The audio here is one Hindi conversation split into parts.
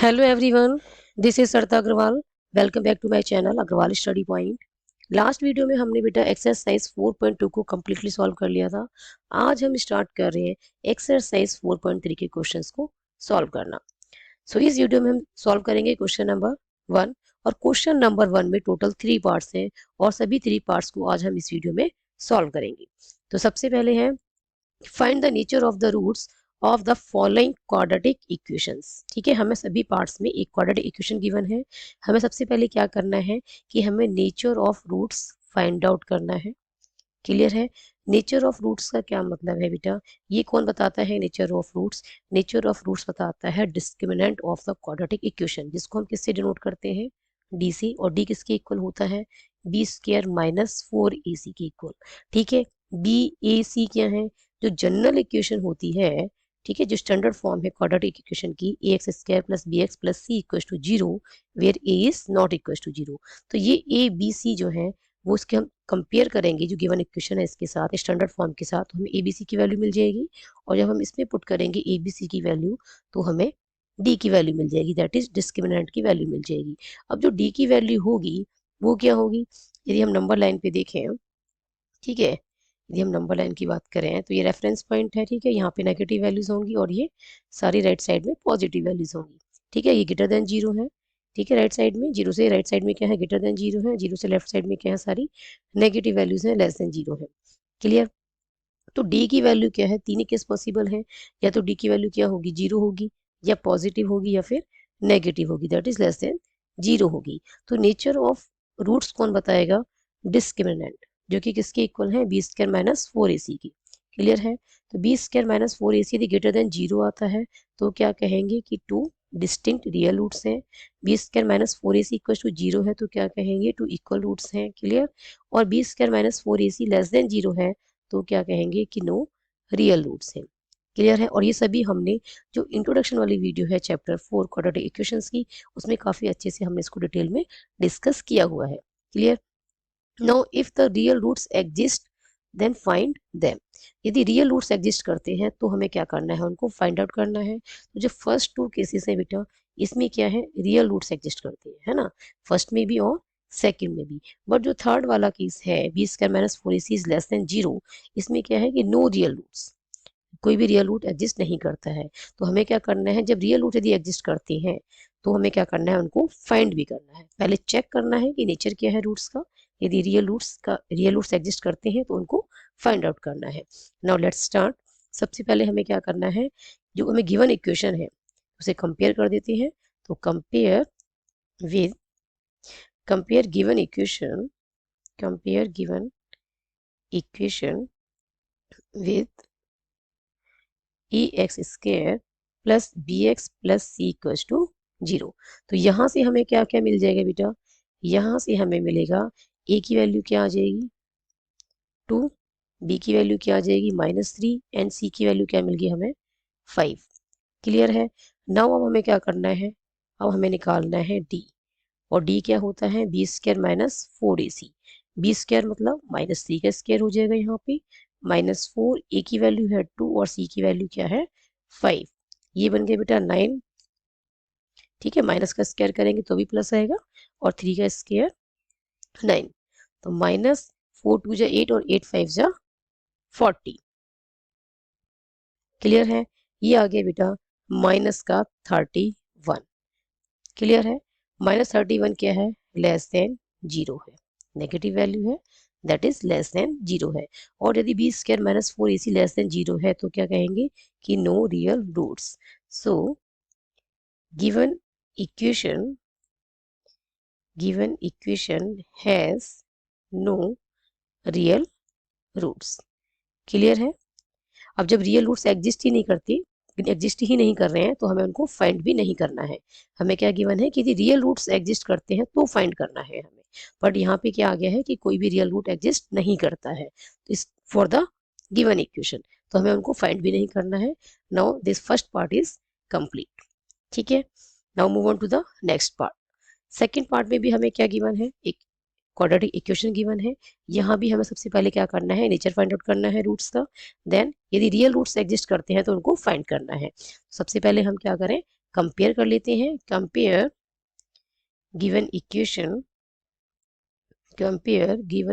Hello everyone, this is Sarita Agarwal. Welcome back to my channel Agarwal study point. Last video में हमने बेटा एक्सरसाइज 4.2 को कम्प्लीटली सॉल्व कर लिया था। आज हम स्टार्ट कर रहे हैं एक्सरसाइज 4.3 के क्वेश्चंस को सॉल्व करना। इस वीडियो में हम सॉल्व करेंगे क्वेश्चन नंबर 1। और क्वेश्चन नंबर 1 में टोटल 3 पार्ट्स हैं और सभी 3 पार्ट्स को आज हम इस वीडियो में सॉल्व करेंगे। तो सबसे पहले है find the nature of the roots of the following quadratic equations. ठीक है, हमें सभी पार्ट्स में एक क्वाड्रेटिक इक्वेशन गिवन है। हमें सबसे पहले क्या करना है कि हमें nature of roots find out करना है। क्लियर है? नेचर ऑफ रूट्स का क्या मतलब है बेटा? ये कौन बताता है nature of roots? Nature of roots बताता है discriminant of the quadratic equation, जिसको हम किससे डिनोट करते हैं? डी से। और डी किसके इक्वल होता है? बी स्क्वायर माइनस 4ac के इक्वल। ठीक है, बी ए सी क्या है? जो जनरल इक्वेशन होती है, ठीक है, जो स्टैंडर्ड फॉर्म है क्वाड्रेटिक इक्वेशन की, a x square plus B x plus C equal to zero, where a is not equal to zero. तो ये ए बी सी जो है वो इसके हम कंपेयर करेंगे जो गिवन इक्वेशन है इसके साथ, स्टैंडर्ड फॉर्म के साथ, तो हमें ए बी सी की वैल्यू मिल जाएगी। और जब हम इसमें पुट करेंगे ए बी सी की वैल्यू तो हमें डी की वैल्यू मिल जाएगी, दैट इज डिस्क्रिमिनेंट की वैल्यू मिल जाएगी। अब जो डी की वैल्यू होगी वो क्या होगी? यदि हम नंबर लाइन पे देखें, ठीक है, यदि हम नंबर लाइन की बात करें तो ये रेफरेंस पॉइंट है। ठीक है, यहाँ पे नेगेटिव वैल्यूज होंगी और ये सारी राइट साइड में पॉजिटिव वैल्यूज होंगी। ठीक है, ये ग्रेटर देन जीरो है। ठीक है, राइट साइड में जीरो से राइट साइड में क्या है? ग्रेटर देन जीरो है। जीरो से लेफ्ट साइड में क्या है? सारी नेगेटिव वैल्यूज है, लेस देन जीरो है। क्लियर? तो डी की वैल्यू क्या है? तीन ही केस पॉसिबल है, या तो डी की वैल्यू क्या होगी? जीरो होगी, या पॉजिटिव होगी, या फिर नेगेटिव होगी, that is less than zero होगी। तो नेचर ऑफ रूट्स कौन बताएगा? डिस्क्रिमिनेंट, जो कि किसके इक्वल है? बी स्क्वायर माइनस 4ac की। क्लियर है? तो बी स्क्वायर माइनस 4ac यदि ग्रेटर देन जीरो आता है तो क्या कहेंगे कि टू डिस्टिंक्ट रियल रूट्स हैं। B square minus 4ac equal to zero है तो क्या कहेंगे? टू इक्वल रूट्स हैं। क्लियर? और B square minus 4ac less than zero है तो क्या कहेंगे कि नो रियल रूट्स हैं। क्लियर है? और ये सभी हमने जो इंट्रोडक्शन वाली वीडियो है चैप्टर 4 क्वाड्रेटिक इक्वेशंस की, उसमें काफी अच्छे से हमने इसको डिटेल में डिस्कस किया हुआ है। Clear? Now if the real roots exist then find them. यदि रियल रूट्स एग्जिस्ट करते हैं तो हमें क्या करना है? उनको फाइंड आउट करना है। तो जो फर्स्ट टू केसेस है बेटा, इसमें क्या है? रियल रूट्स एग्जिस्ट करते हैं, है ना? फर्स्ट में भी और सेकंड में भी। बट जो थर्ड वाला केस है, B square minus 4ac is less than zero, इसमें क्या है कि नो रियल रूट्स, कोई भी रियल रूट एग्जिस्ट नहीं करता है। तो हमें क्या करना है? जब रियल रूट यदि एग्जिस्ट करते हैं तो हमें क्या करना है? उनको फाइंड भी करना है। पहले चेक करना है कि नेचर क्या है रूट्स का। यदि रियल रूट्स एग्जिस्ट करते हैं तो उनको फाइंड आउट करना है। Now let's start. सबसे पहले हमें क्या करना है? जो हमें गिवन इक्वेशन है उसे कंपेयर कर देते हैं। तो with compare given equation with A X square plus B x plus C equal to zero. तो यहाँ से हमें क्या क्या मिल जाएगा बेटा? यहाँ से हमें मिलेगा ए की वैल्यू क्या आ जाएगी? 2, बी की वैल्यू क्या आ जाएगी? -3, एंड सी की वैल्यू क्या मिल गई हमें? 5। क्लियर है? नाउ अब हमें क्या करना है? अब हमें निकालना है डी। और डी क्या होता है? B square minus 4ac। B square मतलब -3 का स्क्वायर हो जाएगा यहाँ पे, -4, ए की वैल्यू है 2 और सी की वैल्यू क्या है? 5। ये बन गया बेटा 9। ठीक है, माइनस का स्क्वायर करेंगे तो भी प्लस आएगा, और 3 का स्क्वायर 9। तो -4 2 जा 8 और 8 5 जा 40। क्लियर है? ये आ गया बेटा माइनस का 31। क्लियर है? -31 क्या है? लेस देन जीरो है, नेगेटिव वैल्यू है, that is less than zero है। और यदि B square minus 4ac less than zero है तो क्या कहेंगे कि no real roots. So given equation has no real roots. Clear है? अब जब रियल रूट्स एग्जिस्ट ही नहीं कर रहे हैं तो हमें उनको फाइंड भी नहीं करना है। हमें क्या गिवन है कि यदि रियल रूट्स एग्जिस्ट करते हैं तो फाइंड करना है हमें। बट यहाँ पे क्या आ गया है कि कोई भी रियल रूट एग्जिस्ट नहीं करता है, तो इस फॉर द गिवन इक्वेशन, तो हमें उनको फाइंड भी नहीं करना है। Now this first part is complete. ठीक है, now move on to the next part. Second part में भी हमें क्या गिवन है? एक क्वाड्रेटिक इक्वेशन गिवन है। यहाँ भी हमें सबसे पहले क्या करना है? नेचर फाइंड आउट करना है रूट्स का। देन यदि रियल रूट्स एग्जिस्ट करते हैं तो उनको फाइंड करना है। सबसे पहले हम क्या करें? कंपेयर कर लेते हैं। Compare given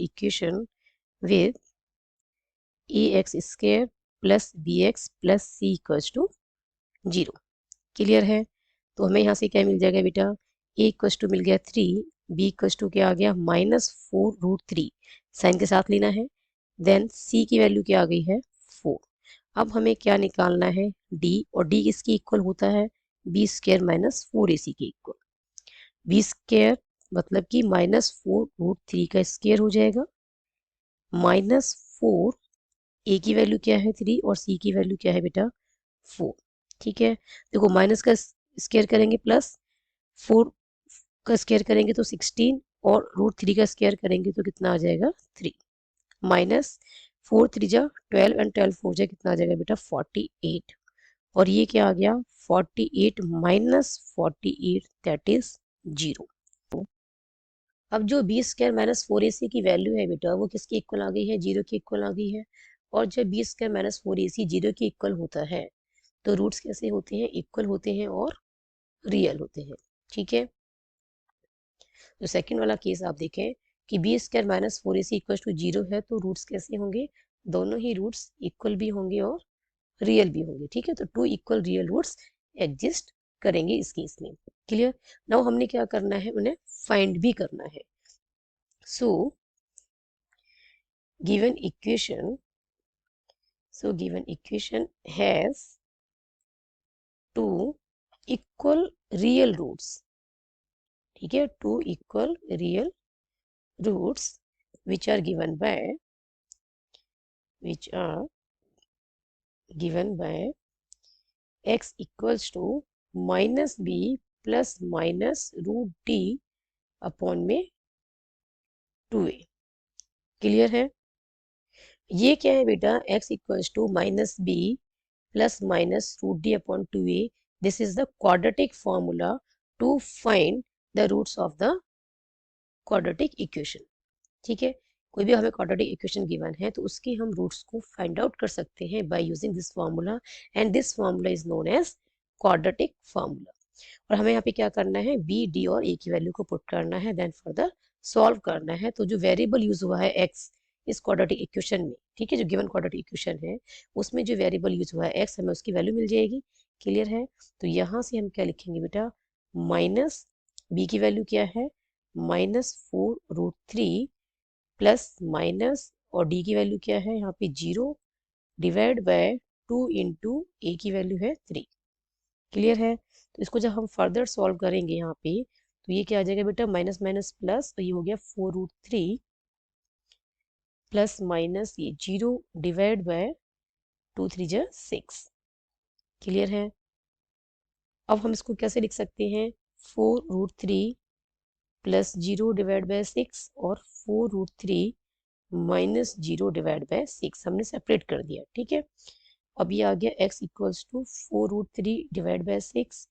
equation with ax square plus bx plus c equals to 0। Clear है? तो हमें यहाँ से क्या मिल जाएगा बेटा, a इक्वल्स टू मिल गया 3, b इक्वल्स टू क्या आ गया -4√3, साइन के साथ लेना है। देन c की वैल्यू क्या आ गई है 4। अब हमें क्या निकालना है d, और d किसकी इक्वल होता है b स्क्वायर माइनस 4ac के इक्वल। b स्क्वायर मतलब कि -4√3 का स्क्वायर हो जाएगा, -4, a की वैल्यू क्या है 3 और c की वैल्यू क्या है बेटा 4। ठीक है, देखो माइनस का स्क्वायर करेंगे प्लस 4 का स्क्वायर करेंगे तो 16, और √3 का स्क्वायर करेंगे तो कितना आ जाएगा 3। -4 3 जा 12 एंड 12 4 जा कितना आ जाएगा बेटा 48। और ये क्या आ गया 48 माइनस 48 दैट इज 0। अब जो बी स्क्वायर माइनस 4ac की वैल्यू है बेटा वो किसकी इक्वल आ गई है 0 की इक्वल आ गई है। और जब बी स्क्वायर माइनस 4ac 0 की इक्वल होता है तो रूट्स कैसे होते हैं, इक्वल होते हैं और रियल होते हैं। ठीक है, तो सेकंड वाला केस आप देखें कि B square minus 4ac equal to 0 है तो रूट्स कैसे होंगे, दोनों ही रूट्स इक्वल भी होंगे और रियल भी होंगे। ठीक है, तो 2 इक्वल रियल रूट्स एग्जिस्ट करेंगे इस केस में। क्लियर? नाउ हमने क्या करना है, उन्हें फाइंड भी करना है। सो given equation has two equal real roots। ठीक है, two equal real roots which are given by x equals to minus b plus minus √d upon में 2a। क्लियर है? ये क्या है बेटा, x equals to minus B plus minus √d upon 2a। This is the quadratic formula to find the roots of the quadratic equation. ठीक है, कोई भी हमें क्वाड्रेटिक इक्वेशन गिवन है तो उसके हम रूट्स को फाइंड आउट कर सकते हैं by using this formula, and this formula is known as quadratic formula. और हमें यहाँ पे क्या करना है, बी डी और ए की वैल्यू को पुट करना है, देन फर्दर सॉल्व करना है। तो जो वेरिएबल यूज हुआ है एक्स इस क्वाड्रेटिक इक्वेशन में, ठीक है, जो गिवन क्वाड्रेटिक इक्वेशन है उसमें जो वेरिएबल यूज हुआ है एक्स, हमें उसकी वैल्यू मिल जाएगी। क्लियर है? तो यहाँ से हम क्या लिखेंगे बेटा, माइनस बी की वैल्यू क्या है -4√3 प्लस माइनस, और डी की वैल्यू क्या है यहाँ पे 0 डिवाइड बाय 2 इंटू ए की वैल्यू है 3। क्लियर है? तो इसको जब हम फर्दर सॉल्व करेंगे यहाँ पे तो ये क्या आ जाएगा बेटा, माइनस माइनस प्लस, तो ये हो गया 4√3 प्लस माइनस ये 0 डिवाइड बाय 2 3 जा 6। क्लियर है? अब हम इसको कैसे लिख सकते हैं, 4√3 प्लस 0 डिवाइड बाय 6 और 4√3 माइनस 0 डिवाइड बाय 6 हमने सेपरेट कर दिया। ठीक है, अब ये आ गया x equals to 4√3 divide by 6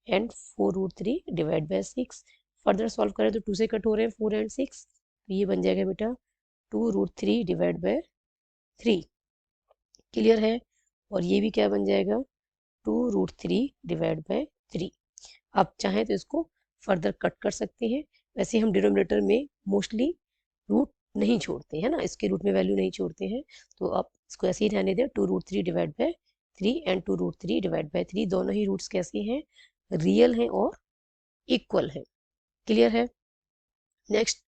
and 4√3 divide by 6। Further solve करें तो 2 से कट हो रहे हैं 4 एंड 6, तो ये बन जाएगा बेटा 2√3 डिवाइड बाय 3। क्लियर है? और ये भी क्या बन जाएगा 2√3 डिवाइड बाय 3। आप चाहें तो इसको फर्दर कट कर सकते हैं, वैसे हम डिनोमिनेटर में मोस्टली रूट नहीं छोड़ते हैं ना, इसके रूट में वैल्यू नहीं छोड़ते हैं, तो आप इसको ऐसे ही रहने दें 2√3 divide by 3 and 2√3 divide by 3। दोनों ही रूट्स कैसे हैं, रियल हैं और इक्वल है। क्लियर है? नेक्स्ट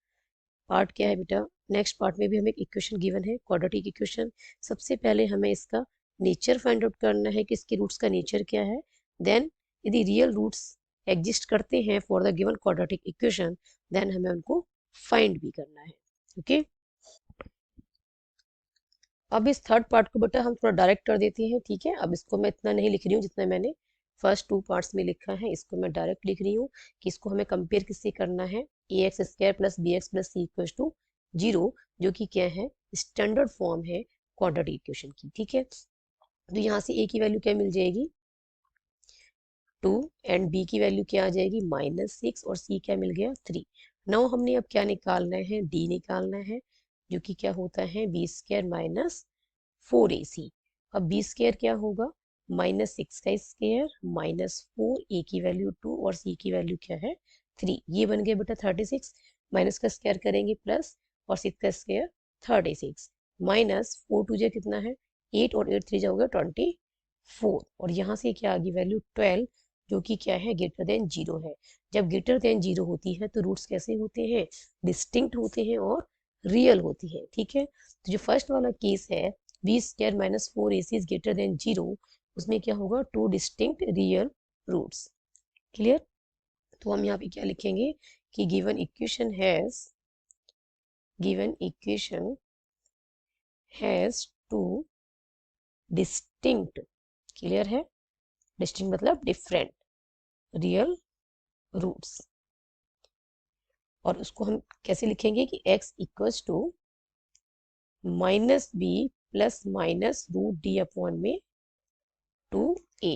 पार्ट क्या है बेटा, नेक्स्ट पार्ट में भी हमें एक इक्वेशन गिवन है, क्वाड्रेटिक इक्वेशन। सबसे पहले हमें इसका नेचर फाइंड आउट करना है कि इसके रूट्स का नेचर क्या है। देन यदि रियल रूट्स एग्जिस्ट करते हैं for the given quadratic equation, then हमें उनको फाइंड भी करना है। ओके, अब इस थर्ड पार्ट को बेटा हम थोड़ा डायरेक्ट कर देते हैं। ठीक है, अब इसको मैं इतना नहीं लिख रही हूँ जितना मैंने फर्स्ट 2 पार्ट्स में लिखा है, इसको मैं डायरेक्ट लिख रही हूँ कि इसको हमें कंपेयर किससे करना है, a x square plus B x plus C equal to 0, जो कि क्या है, स्टैंडर्ड फॉर्म है क्वाड्रेटिक इक्वेशन की। ठीक है, तो यहाँ से ए की वैल्यू क्या मिल जाएगी 2 एंड बी की वैल्यू क्या आ जाएगी -6 और सी क्या मिल गया 3। नाउ हमने अब क्या निकालना है, डी निकालना है, जो कि क्या होता है बी स्क्वायर माइनस 4ac। अब बी स्क्वायर क्या होगा, -6 का स्क्वायर -4, ए की वैल्यू 2 और सी की वैल्यू क्या है 3। ये बन गया बेटा 36, माइनस का स्क्वायर करेंगे प्लस और 6 का स्क्वायर 36 माइनस 4 टू जे कितना है 8 और 8 3 जाओगे 24 और यहाँ से क्या आ गई वैल्यू 12 जो कि क्या है ग्रेटर देन 0 है। जब ग्रेटर देन 0 होती है तो रूट्स कैसे होते हैं डिस्टिंक्ट होते हैं और रियल होती है। ठीक है, तो जो फर्स्ट वाला केस है B square minus 4ac is greater than 0, उसमें क्या होगा two distinct real roots. Clear, तो हम यहाँ पे क्या लिखेंगे कि given equation has two distinct, clear है, डिस्टिंक्ट मतलब डिफरेंट रियल रूट्स। और उसको हम कैसे लिखेंगे कि x equals to minus B plus minus root D upon में 2a।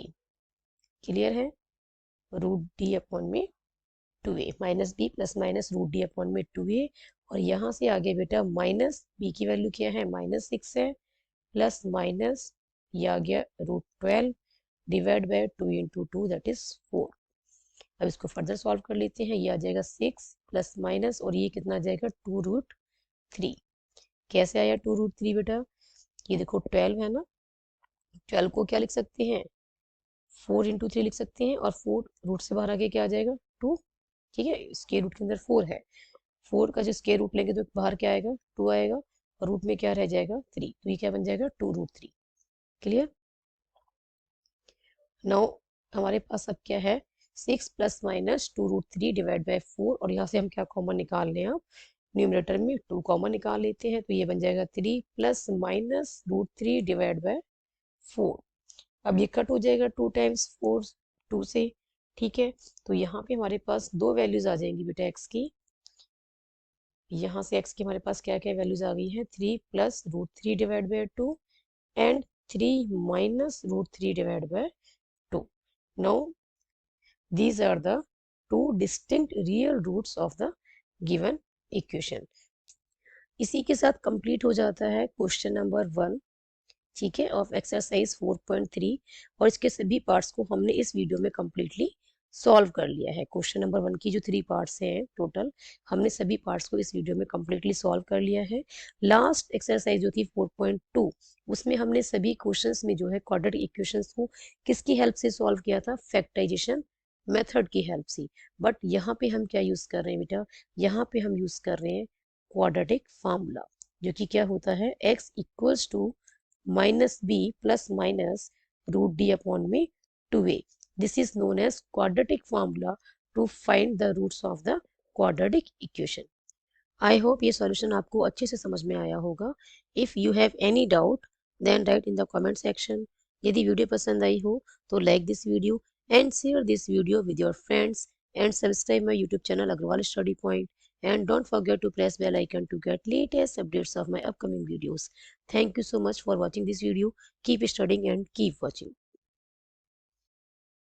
क्लियर है, रूट डी अपॉन में 2a minus B plus minus root D upon में 2a और यहाँ से आगे बेटा माइनस बी की वैल्यू क्या है -6 है प्लस माइनस ये आ गया √12 divide by 2 into 2 that is 4। अब इसको फर्दर सॉल्व कर लेते हैं, ये आ जाएगा 6 प्लस माइनस और ये कितना आ जाएगा 2√3। कैसे आया 2√3 बेटा, ये देखो 12 है ना, 12 को क्या लिख सकते हैं 4 इंटू 3 लिख सकते हैं और 4 रूट से बाहर आके क्या आ जाएगा 2। ठीक है, स्क्वायर रूट के अंदर 4 है, 4 का जो स्क्वायर रूट लेंगे तो बाहर क्या आएगा 2 आएगा और रूट में क्या रह जाएगा 3, तो ये क्या बन जाएगा 2√3। क्लियर, नाउ हमारे पास अब क्या है 6 प्लस माइनस 2√3 डिवाइड बाय 4 और यहाँ से हम क्या कॉमन निकाल लें, अब न्यूमरेटर में 2 कॉमन निकाल लेते हैं तो ये बन जाएगा 3 प्लस माइनस √3 डिवाइड बाय 4। अब ये कट हो जाएगा 2 टाइम्स 4 2 से। ठीक है, तो यहाँ पे हमारे पास दो वैल्यूज आ जाएंगी बेटा x की, यहाँ से x की हमारे पास क्या क्या वैल्यूज आ गई है 3 plus √3 divide by 2 and 3 minus √3 divide by 2। Now these are the two distinct real roots of the given equation। इसी के साथ कंप्लीट हो जाता है क्वेश्चन नंबर 1, ठीक है, ऑफ एक्सरसाइज 4.3 और इसके सभी पार्ट्स को हमने इस वीडियो में कम्प्लीटली सॉल्व कर लिया है। क्वेश्चन नंबर 1 की जो 3 पार्ट्स हैं टोटल, हमने सभी पार्ट्स को इस वीडियो में कम्प्लीटली सॉल्व कर लिया है। लास्ट एक्सरसाइज जो थी 4.2 उसमें हमने सभी क्वेश्चंस में जो है क्वाड्रेटिक इक्वेशंस को किसकी हेल्प से सॉल्व किया था, फैक्टराइजेशन मेथड की हेल्प से। बट यहाँ पे हम क्या यूज कर रहे हैं बेटा, यहाँ पे हम यूज कर रहे हैं क्वाड्रेटिक फार्मूला, जो कि क्या होता है x equals to minus B plus minus root D upon में 2a। This is known as quadratic formula to find the roots of the quadratic equation. I hope ये सॉल्यूशन आपको अच्छे से समझ में आया होगा। If you have any doubt then write in the comment section. यदि वीडियो पसंद आई हो तो like this video and share this video with your friends and subscribe my YouTube channel Agarwal study point and don't forget to press bell icon to get latest updates of my upcoming videos. Thank you so much for watching this video. Keep studying and keep watching.